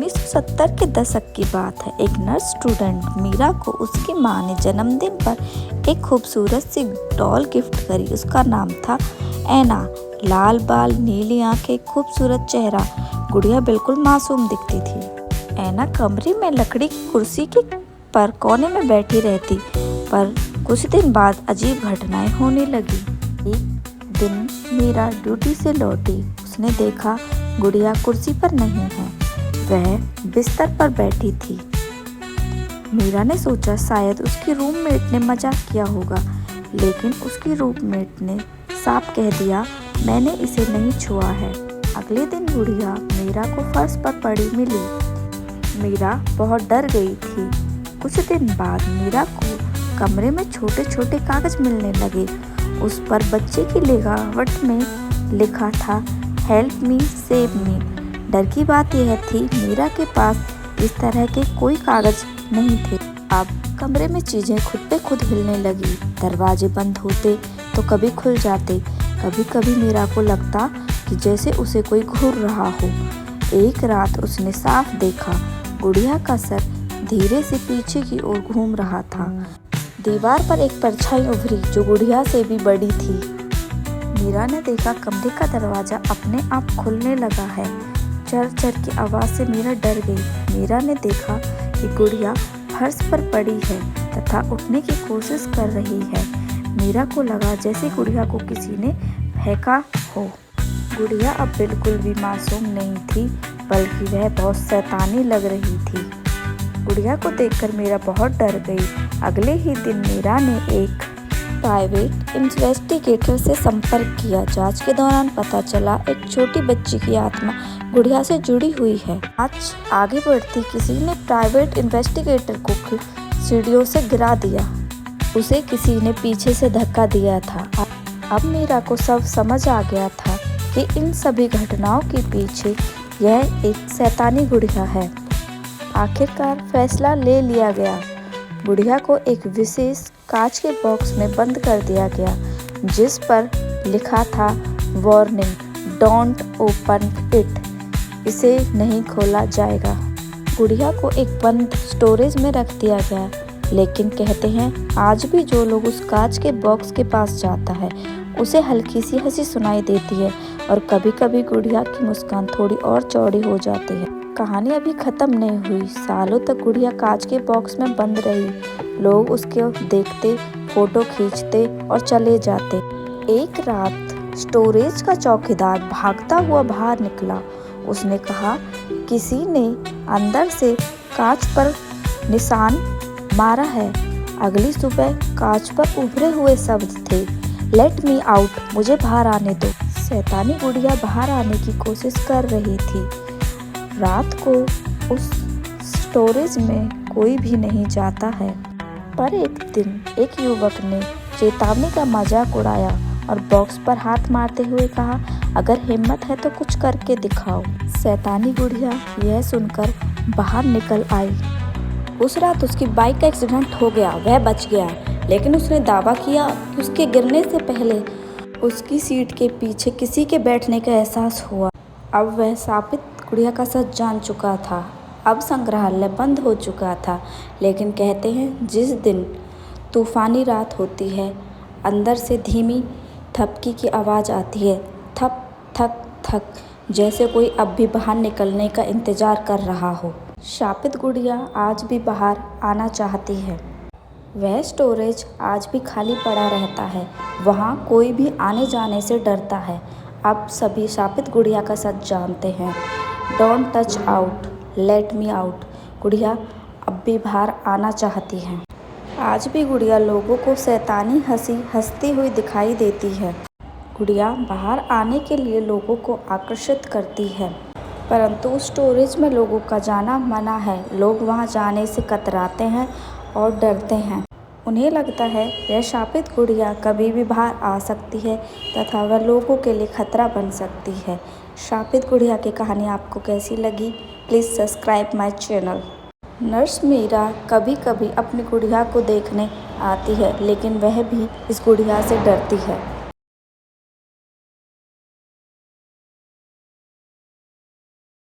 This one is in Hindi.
1970 के दशक की बात है। एक नर्स स्टूडेंट मीरा को उसकी माँ ने जन्मदिन पर एक खूबसूरत सी डॉल गिफ्ट करी। उसका नाम था ऐना। लाल बाल, नीली आंखें, खूबसूरत चेहरा। गुड़िया बिल्कुल मासूम दिखती थी। ऐना कमरे में लकड़ी की कुर्सी के पर कोने में बैठी रहती। पर कुछ दिन बाद अजीब घटनाएं होने लगी। एक दिन मीरा ड्यूटी से लौटी। उसने देखा गुड़िया कुर्सी पर नहीं है, वह बिस्तर पर बैठी थी। मीरा ने सोचा शायद उसकी रूममेट ने मजाक किया होगा, लेकिन उसकी रूममेट ने साफ कह दिया, मैंने इसे नहीं छुआ है। अगले दिन गुड़िया मीरा को फर्श पर पड़ी मिली। मीरा बहुत डर गई थी। कुछ दिन बाद मीरा को कमरे में छोटे छोटे कागज मिलने लगे। उस पर बच्चे की लिखावट में लिखा था, हेल्प मी, सेव मी। डर की बात यह थी, मीरा के पास इस तरह के कोई कागज नहीं थे। अब कमरे में चीजें खुद पे खुद हिलने लगी। दरवाजे बंद होते तो कभी खुल जाते। कभी कभी मीरा को लगता कि जैसे उसे कोई घूर रहा हो। एक रात उसने साफ देखा, गुड़िया का सर धीरे से पीछे की ओर घूम रहा था। दीवार पर एक परछाई उभरी जो गुड़िया से भी बड़ी थी। मीरा ने देखा कमरे का दरवाजा अपने आप खुलने लगा है। चर चर की आवाज़ से मीरा डर गई। मीरा ने देखा कि गुड़िया फर्श पर पड़ी है तथा उठने की कोशिश कर रही है। मीरा को लगा जैसे गुड़िया को किसी ने फेंका हो। गुड़िया अब बिल्कुल भी मासूम नहीं थी, बल्कि वह बहुत शैतानी लग रही थी। गुड़िया को देखकर मीरा बहुत डर गई। अगले ही दिन मीरा ने एक प्राइवेट इन्वेस्टिगेटर से संपर्क किया। जांच के दौरान पता चला एक छोटी बच्ची की आत्मा गुड़िया से जुड़ी हुई है। आज आगे बढ़ती किसी ने प्राइवेट इन्वेस्टिगेटर को सीढ़ियों से गिरा दिया। उसे किसी ने पीछे से धक्का दिया था। अब मीरा को सब समझ आ गया था कि इन सभी घटनाओं के पीछे यह एक शैतानी गुड़िया है। आखिरकार फैसला ले लिया गया। गुड़िया को एक विशेष कांच के बॉक्स में बंद कर दिया गया, जिस पर लिखा था, वार्निंग, डोंट ओपन इट। इसे नहीं खोला जाएगा। गुड़िया को एक बंद स्टोरेज में रख दिया गया, लेकिन कहते हैं आज भी जो लोग उस कांच के बॉक्स के पास जाता है उसे हल्की सी हंसी सुनाई देती है और कभी कभी गुड़िया की मुस्कान थोड़ी और चौड़ी हो जाती है। कहानी अभी खत्म नहीं हुई। सालों तक गुड़िया कांच के बॉक्स में बंद रही। लोग उसके देखते, फोटो खींचते और चले जाते। एक रात स्टोरेज का चौकीदार भागता हुआ बाहर निकला। उसने कहा, किसी ने अंदर से कांच पर निशान मारा है। अगली सुबह कांच पर उभरे हुए शब्द थे, लेट मी आउट, मुझे बाहर आने दो। शैतानी गुड़िया बाहर आने की कोशिश कर रही थी। रात को उस स्टोरेज में कोई भी नहीं जाता है। पर एक दिन एक युवक ने चेतावनी का मजाक उड़ाया और बॉक्स पर हाथ मारते हुए कहा, अगर हिम्मत है तो कुछ करके दिखाओ। शैतानी गुड़िया यह सुनकर बाहर निकल आई। उस रात उसकी बाइक का एक्सीडेंट हो गया। वह बच गया, लेकिन उसने दावा किया कि उसके गिरने से पहले उसकी सीट के पीछे किसी के बैठने का एहसास हुआ। अब वह साबित गुड़िया का सच जान चुका था। अब संग्रहालय बंद हो चुका था, लेकिन कहते हैं जिस दिन तूफानी रात होती है, अंदर से धीमी थपकी की आवाज़ आती है, थप थक थक, जैसे कोई अब भी बाहर निकलने का इंतज़ार कर रहा हो। शापित गुड़िया आज भी बाहर आना चाहती है। वह स्टोरेज आज भी खाली पड़ा रहता है। वहाँ कोई भी आने जाने से डरता है। अब सभी शापित गुड़िया का सच जानते हैं। Don't touch out, let me out. गुड़िया अब भी बाहर आना चाहती है। आज भी गुड़िया लोगों को शैतानी हंसी हंसती हुई दिखाई देती है। गुड़िया बाहर आने के लिए लोगों को आकर्षित करती है, परंतु उस स्टोरेज में लोगों का जाना मना है। लोग वहां जाने से कतराते हैं और डरते हैं। उन्हें लगता है यह शापित गुड़िया कभी भी बाहर आ सकती है तथा वह लोगों के लिए खतरा बन सकती है। शापित गुड़िया की कहानी आपको कैसी लगी? Please subscribe my channel. Nurse Meera कभी कभी अपनी गुड़िया को देखने आती है, लेकिन वह भी इस गुड़िया से डरती है।